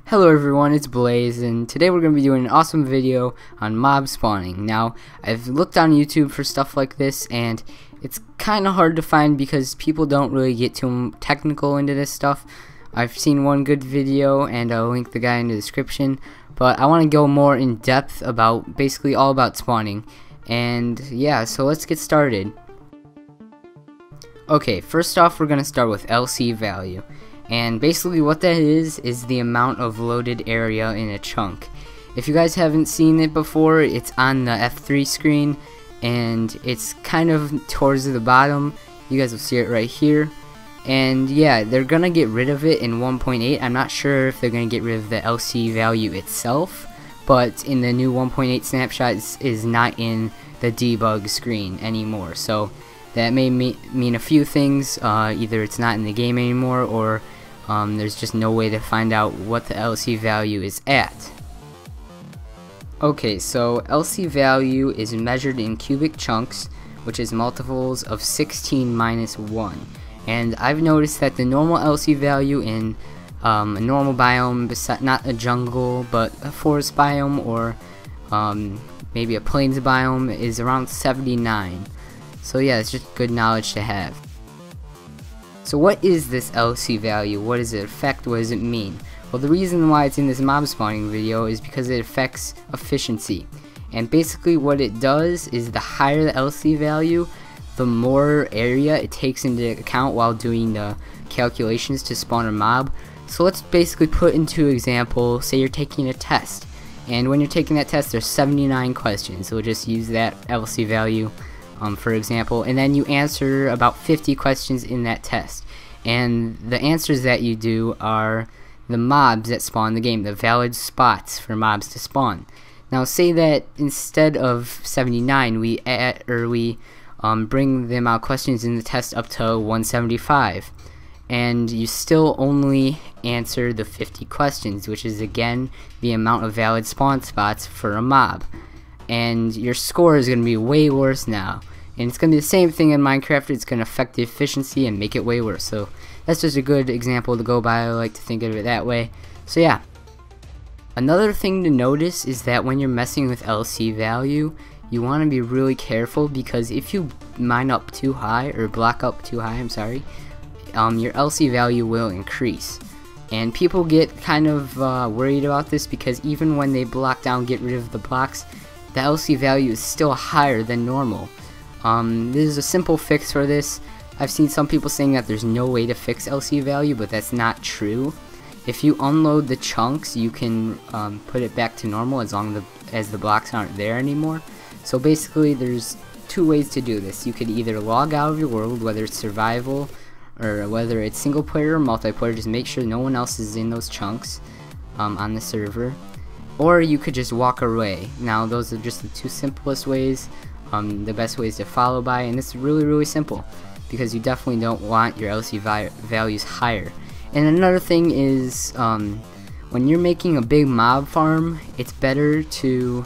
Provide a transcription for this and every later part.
Hello everyone, it's Blaze, and today we're going to be doing an awesome video on mob spawning. Now, I've looked on YouTube for stuff like this, and it's kind of hard to find because people don't really get too technical into this stuff. I've seen one good video, and I'll link the guy in the description, but I want to go more in depth about basically all about spawning. And yeah, so let's get started. Okay, first off, we're going to start with LC value. And basically what that is the amount of loaded area in a chunk. If you guys haven't seen it before, it's on the F3 screen, and it's kind of towards the bottom. You guys will see it right here. And yeah, they're gonna get rid of it in 1.8. I'm not sure if they're gonna get rid of the LC value itself, but in the new 1.8 snapshot is not in the debug screen anymore. So that may mean a few things. Either it's not in the game anymore, or there's just no way to find out what the LC value is at. Okay, so LC value is measured in cubic chunks, which is multiples of 16 minus 1. And I've noticed that the normal LC value in a normal biome, not a jungle, but a forest biome, or maybe a plains biome, is around 79. So yeah, it's just good knowledge to have. So what is this LC value? What does it affect? What does it mean? Well, the reason why it's in this mob spawning video is because it affects efficiency. And basically what it does is the higher the LC value, the more area it takes into account while doing the calculations to spawn a mob. So let's basically put into example, say you're taking a test. And when you're taking that test, there's 79 questions. So we'll just use that LC value for example, and then you answer about 50 questions in that test, and the answers that you do are the mobs that spawn the game, the valid spots for mobs to spawn. Now say that instead of 79 we bring the amount of questions in the test up to 175, and you still only answer the 50 questions, which is again the amount of valid spawn spots for a mob. And your score is going to be way worse now, and it's going to be the same thing in Minecraft. It's going to affect the efficiency and make it way worse. So that's just a good example to go by. I like to think of it that way. So yeah, another thing to notice is that when you're messing with LC value, you want to be really careful, because if you mine up too high, or block up too high, I'm sorry, your LC value will increase. And people get kind of worried about this, because even when they block down, get rid of the blocks, the LC value is still higher than normal. This is a simple fix for this. I've seen some people saying that there's no way to fix LC value, but that's not true. If you unload the chunks, you can put it back to normal as long as the blocks aren't there anymore. So basically there's two ways to do this. You could either log out of your world, whether it's survival or whether it's single player or multiplayer, just make sure no one else is in those chunks on the server. Or you could just walk away. Now those are just the two simplest ways, the best ways to follow by, and it's really simple, because you definitely don't want your LC values higher. And another thing is, when you're making a big mob farm, it's better to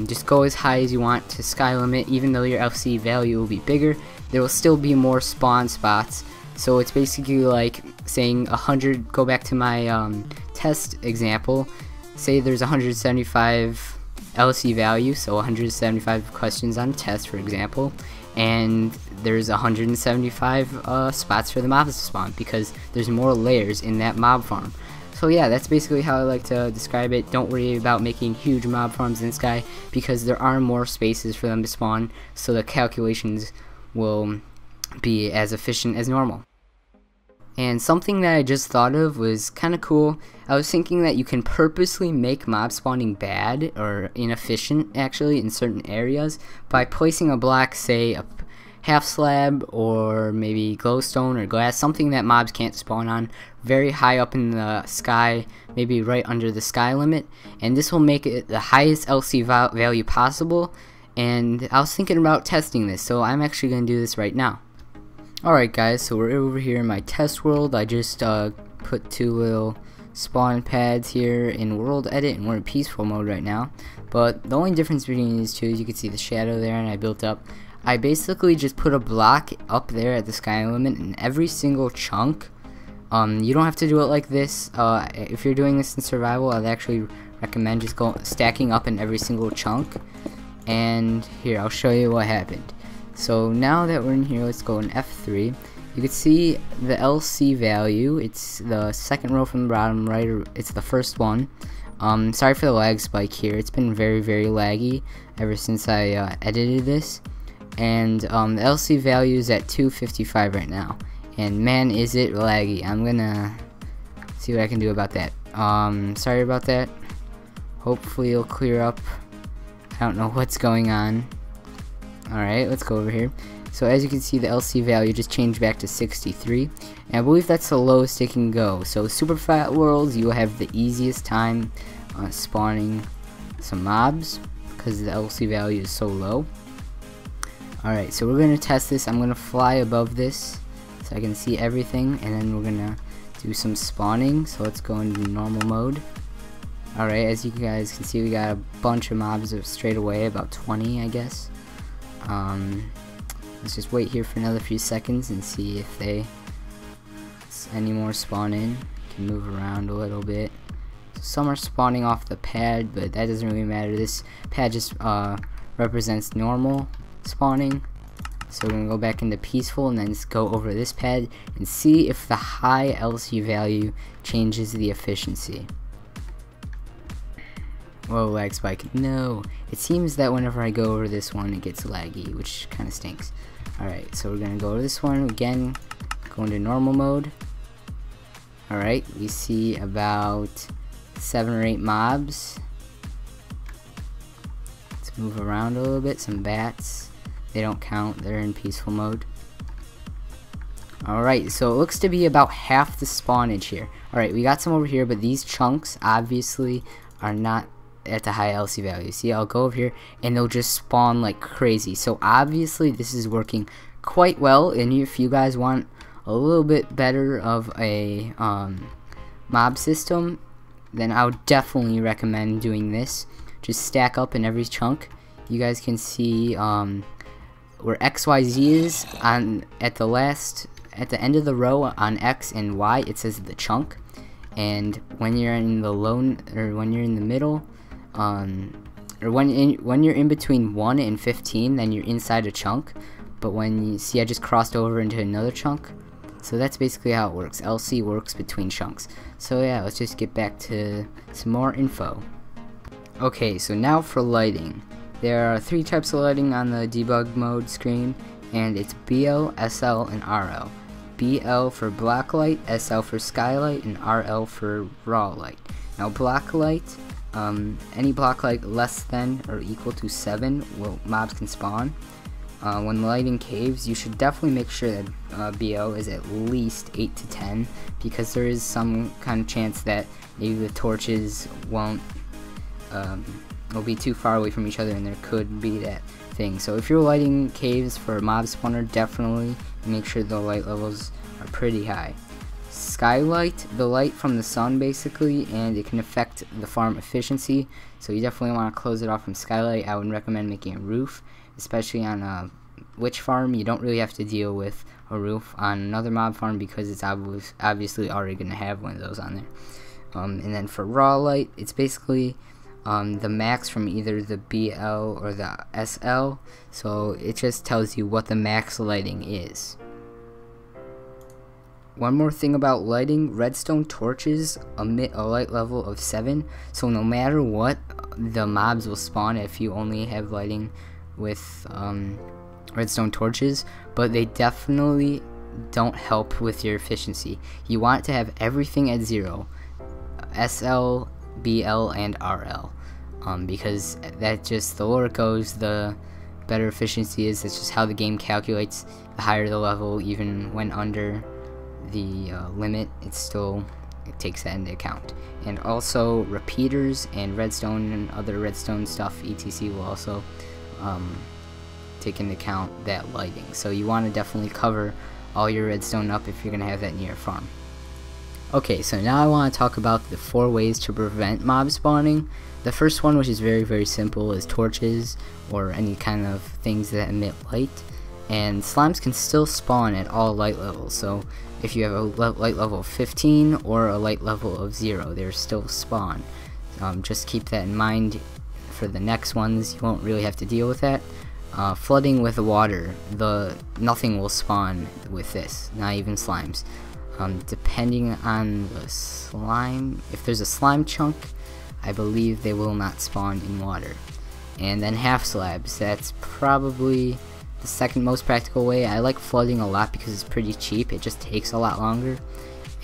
just go as high as you want to sky limit. Even though your LC value will be bigger, there will still be more spawn spots. So it's basically like saying 100, go back to my test example. Say there's 175 LC value, so 175 questions on a test, for example, and there's 175 spots for the mobs to spawn, because there's more layers in that mob farm. So yeah, that's basically how I like to describe it. Don't worry about making huge mob farms in this guy, because there are more spaces for them to spawn, so the calculations will be as efficient as normal. And something that I just thought of was kind of cool. I was thinking that you can purposely make mob spawning bad, or inefficient actually, in certain areas by placing a block, say a half slab or maybe glowstone or glass, something that mobs can't spawn on, very high up in the sky, maybe right under the sky limit, and this will make it the highest LC value possible. And I was thinking about testing this, so I'm actually going to do this right now. Alright guys, so we're over here in my test world. I just put two little spawn pads here in world edit, and we're in peaceful mode right now. But the only difference between these two is you can see the shadow there, and I built up. I basically just put a block up there at the sky limit, and every single chunk You don't have to do it like this. If you're doing this in survival, I'd actually recommend just stacking up in every single chunk. And here, I'll show you what happened. So now that we're in here, let's go in F3. You can see the LC value. It's the second row from the bottom right, or it's the first one. Sorry for the lag spike here. It's been very laggy ever since I edited this. And the LC value is at 255 right now. And man, is it laggy. I'm gonna see what I can do about that. Sorry about that. Hopefully it'll clear up. I don't know what's going on. Alright, let's go over here. So as you can see, the LC value just changed back to 63, and I believe that's the lowest it can go. So super fat worlds, you will have the easiest time spawning some mobs because the LC value is so low. Alright, so we're going to test this. I'm going to fly above this so I can see everything, and then we're going to do some spawning. So let's go into normal mode. Alright, as you guys can see, we got a bunch of mobs straight away, about 20 I guess. Let's just wait here for another few seconds and see if any more spawn in. Can move around a little bit. So some are spawning off the pad, but that doesn't really matter. This pad just represents normal spawning. So we're gonna go back into peaceful and then just go over this pad and see if the high LC value changes the efficiency. Whoa, lag spike. No, it seems that whenever I go over this one, it gets laggy, which kind of stinks. Alright, so we're gonna go over this one again, go into normal mode. Alright, we see about 7 or 8 mobs. Let's move around a little bit. Some bats. They don't count, they're in peaceful mode. Alright, so it looks to be about half the spawnage here. Alright, we got some over here, but these chunks obviously are not at the high LC value. See, I'll go over here and they'll just spawn like crazy. So obviously this is working quite well, and if you guys want a little bit better of a mob system, then I would definitely recommend doing this. Just stack up in every chunk. You guys can see where XYZ is at the end of the row on X and Y. It says the chunk, and when you're in the when you're in the middle, or when you're in between 1 and 15, then you're inside a chunk. But when you see, I just crossed over into another chunk. So that's basically how it works. LC works between chunks. So yeah, let's just get back to some more info. Okay, so now for lighting. There are 3 types of lighting on the debug mode screen, and it's BL, SL, and RL. BL for black light, SL for skylight, and RL for raw light. Now black light, any block light less than or equal to 7 mobs can spawn. When lighting caves, you should definitely make sure that BO is at least 8 to 10, because there is some kind of chance that maybe the torches will be too far away from each other, and there could be that thing. So if you're lighting caves for a mob spawner, definitely make sure the light levels are pretty high. Skylight, the light from the sun basically, and it can affect the farm efficiency, so you definitely want to close it off from skylight. I would recommend making a roof, especially on a witch farm. You don't really have to deal with a roof on another mob farm because it's obviously already going to have one of those on there. And then for raw light, it's basically the max from either the BL or the SL, so it just tells you what the max lighting is. One more thing about lighting, redstone torches emit a light level of 7, so no matter what, the mobs will spawn if you only have lighting with redstone torches, but they definitely don't help with your efficiency. You want to have everything at 0, SL, BL, and RL, because that just, the lower it goes, the better efficiency is. It's just how the game calculates. The higher the level, even when under the limit, it takes that into account. And also repeaters and redstone and other redstone stuff, etc., will also take into account that lighting. So you want to definitely cover all your redstone up if you're going to have that near a farm. Okay, so now I want to talk about the 4 ways to prevent mob spawning. The first one, which is very simple, is torches or any kind of things that emit light. And slimes can still spawn at all light levels, so if you have a light level of 15 or a light level of 0, they're still spawn. Just keep that in mind for the next ones. You won't really have to deal with that. Flooding with water, nothing will spawn with this, not even slimes. Depending on the slime, if there's a slime chunk, I believe they will not spawn in water. And then half slabs, that's probably the second most practical way. I like flooding a lot because it's pretty cheap, it just takes a lot longer.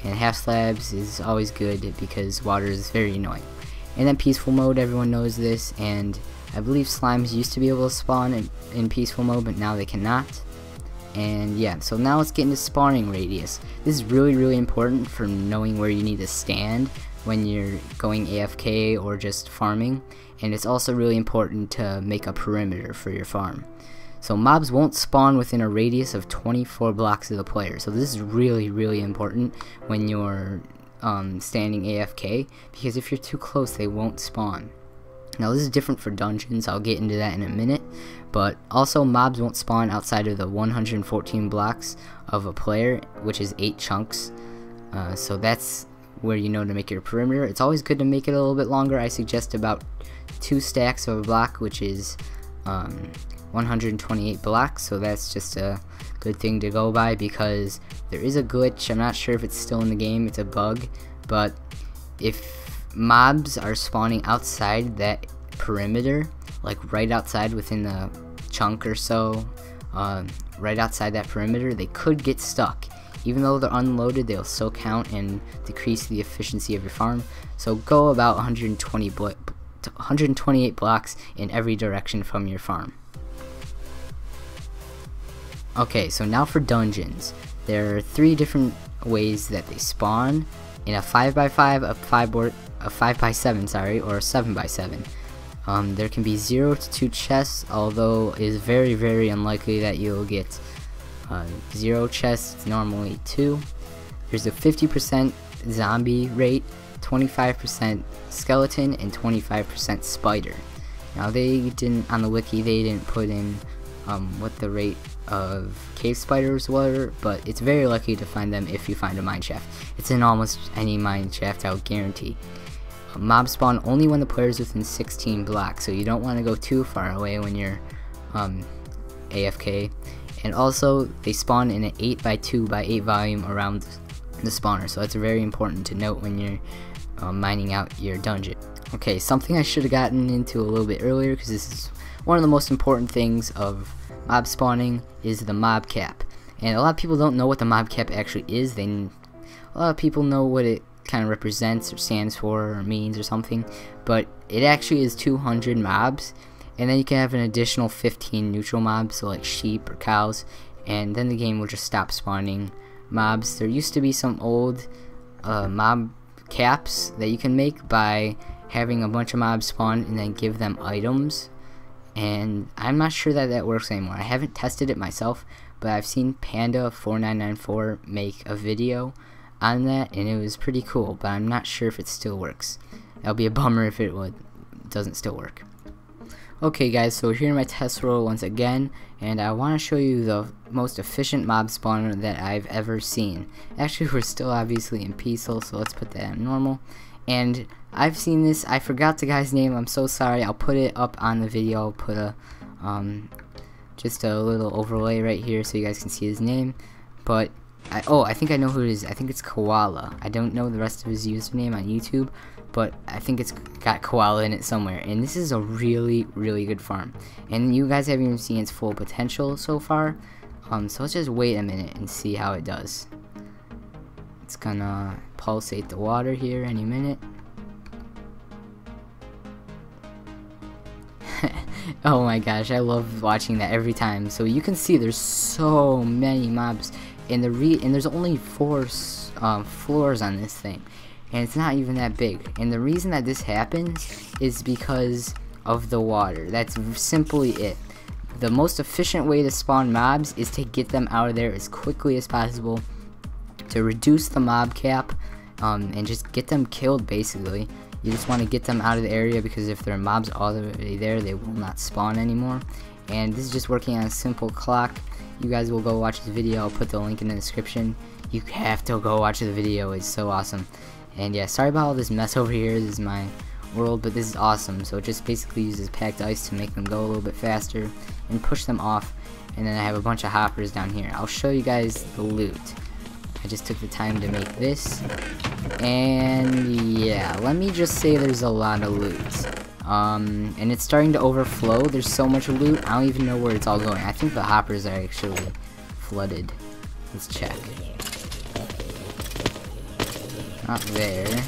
And half slabs is always good because water is very annoying. And then peaceful mode, everyone knows this, and I believe slimes used to be able to spawn in peaceful mode, but now they cannot. And yeah, so now let's get into spawning radius. This is really important for knowing where you need to stand when you're going AFK or just farming, and it's also really important to make a perimeter for your farm. So mobs won't spawn within a radius of 24 blocks of the player, so this is really important when you're standing AFK, because if you're too close they won't spawn. Now this is different for dungeons, I'll get into that in a minute, but also mobs won't spawn outside of the 114 blocks of a player, which is 8 chunks. So that's where you know to make your perimeter. It's always good to make it a little bit longer. I suggest about 2 stacks of a block, which is 128 blocks, so that's just a good thing to go by, because there is a glitch. I'm not sure if it's still in the game, it's a bug, but if mobs are spawning outside that perimeter, like right outside within the chunk or so, right outside that perimeter, they could get stuck. Even though they're unloaded, they'll still count and decrease the efficiency of your farm. So go about 128 blocks in every direction from your farm. Okay, so now for dungeons. There are 3 different ways that they spawn: in a 5x5, a 5x7, sorry, or a 7x7. There can be 0 to 2 chests, although it is very unlikely that you'll get 0 chests. It's normally 2. There's a 50% zombie rate, 25% skeleton, and 25% spider. Now they didn't, on the wiki, they didn't put in what the rate of cave spiders were, but it's very likely to find them if you find a mine shaft. It's in almost any mine shaft, I'll guarantee. Mobs spawn only when the player is within 16 blocks, so you don't want to go too far away when you're AFK. And also, they spawn in an 8x2x8 volume around the spawner, so that's very important to note when you're mining out your dungeon. Okay, something I should have gotten into a little bit earlier, because this is one of the most important things of mob spawning, is the mob cap. And a lot of people don't know what the mob cap actually is. A lot of people know what it kind of represents or stands for or means or something, but it actually is 200 mobs, and then you can have an additional 15 neutral mobs, so like sheep or cows, and then the game will just stop spawning mobs. There used to be some old mob caps that you can make by having a bunch of mobs spawn and then give them items, and I'm not sure that works anymore. I haven't tested it myself, but I've seen Panda4994 make a video on that, and it was pretty cool, but I'm not sure if it still works. That'll be a bummer if it doesn't still work. Okay guys, so here in my test roll once again, and I want to show you the most efficient mob spawner that I've ever seen. Actually, we're still obviously in peaceful, so let's put that in normal. And I've seen this, I forgot the guy's name, I'm so sorry. I'll put it up on the video. I'll put a just a little overlay right here so you guys can see his name. But I think I know who it is. I think it's Koala. I don't know the rest of his username on YouTube, but I think it's got Koala in it somewhere. And this is a really good farm, and you guys haven't even seen its full potential so far. So let's just wait a minute and see how it does. It's gonna pulsate the water here any minute. Oh my gosh, I love watching that every time. So you can see there's so many mobs, and there's only 4 floors on this thing, and it's not even that big. And the reason that this happens is because of the water. That's simply it. The most efficient way to spawn mobs is to get them out of there as quickly as possible, to reduce the mob cap, and just get them killed basically. You just want to get them out of the area, because if there are mobs already there, they will not spawn anymore. and this is just working on a simple clock. You guys will go watch the video. I'll put the link in the description. You have to go watch the video. It's so awesome. And yeah, sorry about all this mess over here. This is my world, but this is awesome. So it just basically uses packed ice to make them go a little bit faster and push them off. And then I have a bunch of hoppers down here. I'll show you guys the loot. I just took the time to make this, and yeah, let me just say there's a lot of loot. And it's starting to overflow. There's so much loot, I don't even know where it's all going. I think the hoppers are actually flooded. Let's check. Not there.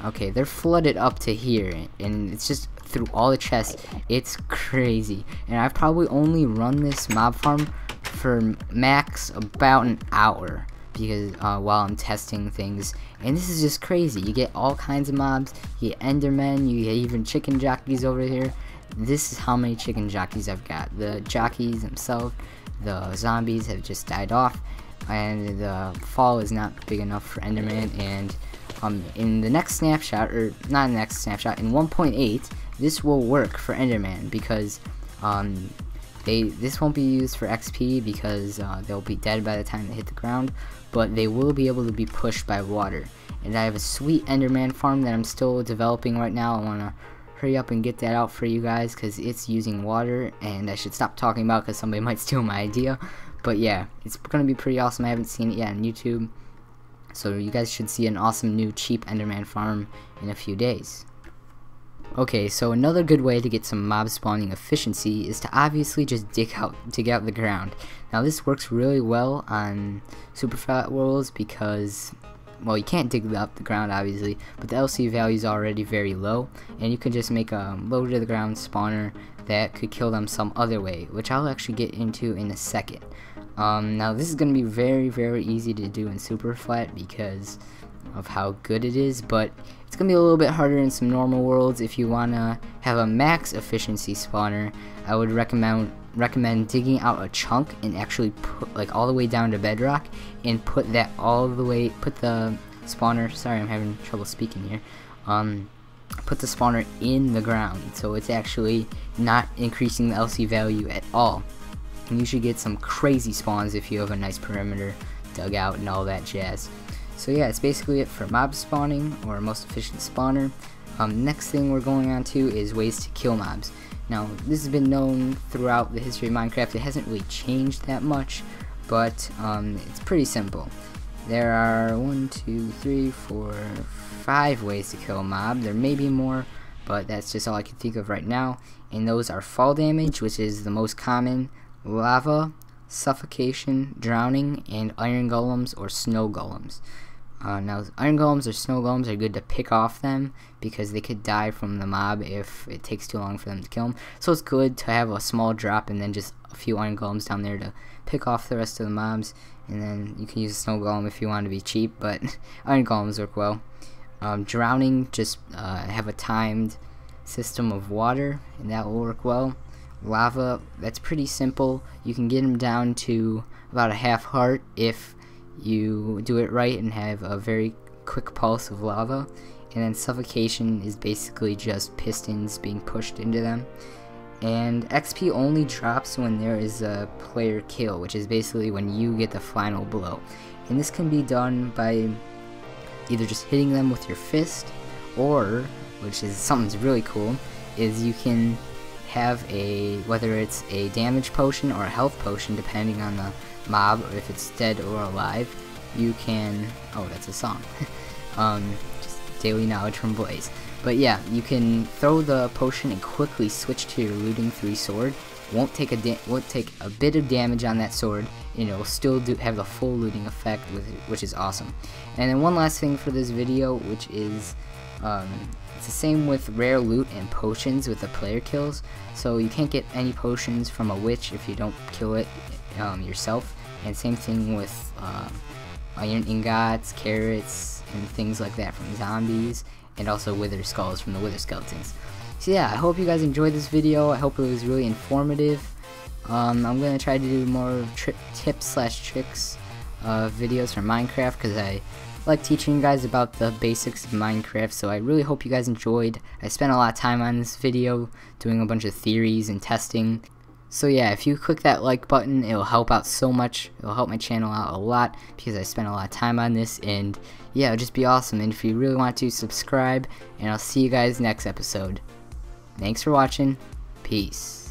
Okay, they're flooded up to here, and it's just through all the chests. It's crazy. And I've probably only run this mob farm for max about an hour, because while I'm testing things, and this is just crazy. You get all kinds of mobs, you get endermen, you get even chicken jockeys over here. This is how many chicken jockeys I've got. The jockeys themselves, the zombies have just died off, and the fall is not big enough for enderman. And in the next snapshot, or not in the next snapshot, in 1.8 this will work for enderman, because this won't be used for XP, because they'll be dead by the time they hit the ground, but they will be able to be pushed by water. And I have a sweet enderman farm that I'm still developing right now. I want to hurry up and get that out for you guys, because it's using water, and I should stop talking about it because somebody might steal my idea. But yeah, it's going to be pretty awesome. I haven't seen it yet on YouTube, so you guys should see an awesome new cheap enderman farm in a few days. Okay, so another good way to get some mob spawning efficiency is to obviously just dig out the ground. Now this works really well on super flat worlds because, well, you can't dig up the ground obviously, but the LC value is already very low, and you can just make a low to the ground spawner that could kill them some other way, which I'll actually get into in a second. Now this is going to be very, very easy to do in super flat because of how good it is, but it's gonna be a little bit harder in some normal worlds. If you wanna have a max efficiency spawner, I would recommend digging out a chunk and actually put like all the way down to bedrock, and put that all the way, put the spawner, sorry I'm having trouble speaking here, put the spawner in the ground, so it's actually not increasing the LC value at all. And you should get some crazy spawns if you have a nice perimeter dug out and all that jazz. So yeah, it's basically it for mob spawning, or most efficient spawner. Next thing we're going on to is ways to kill mobs. Now this has been known throughout the history of Minecraft. It hasn't really changed that much, but it's pretty simple. There are 1, 2, 3, 4, 5 ways to kill a mob. There may be more, but that's just all I can think of right now. And those are fall damage, which is the most common, lava, suffocation, drowning, and iron golems or snow golems. Now iron golems or snow golems are good to pick off them because they could die from the mob if it takes too long for them to kill them. So it's good to have a small drop and then just a few iron golems down there to pick off the rest of the mobs. And then you can use a snow golem if you want to be cheap, but iron golems work well. Drowning, just have a timed system of water, and that will work well. Lava, that's pretty simple. You can get them down to about a half heart if you do it right and have a very quick pulse of lava. And then suffocation is basically just pistons being pushed into them. And XP only drops when there is a player kill, which is basically when you get the final blow. And this can be done by either just hitting them with your fist, or, which is something really cool, is you can have a, whether it's a damage potion or a health potion depending on the mob, or if it's dead or alive, you can, oh that's a song, just daily knowledge from Blaze. But yeah, you can throw the potion and quickly switch to your looting 3 sword. Won't take a bit of damage on that sword, and it will still have the full looting effect with it, which is awesome. And then one last thing for this video, which is it's the same with rare loot and potions with the player kills. So you can't get any potions from a witch if you don't kill it yourself. And same thing with iron ingots, carrots, and things like that from zombies, and also wither skulls from the wither skeletons. So yeah, I hope you guys enjoyed this video. I hope it was really informative. I'm going to try to do more tips/tricks videos for Minecraft, because I like teaching you guys about the basics of Minecraft, so I really hope you guys enjoyed. I spent a lot of time on this video doing a bunch of theories and testing. So yeah, if you click that like button, it'll help out so much. It'll help my channel out a lot because I spent a lot of time on this, and yeah, it'll just be awesome. And if you really want to, subscribe, and I'll see you guys next episode. Thanks for watching. Peace.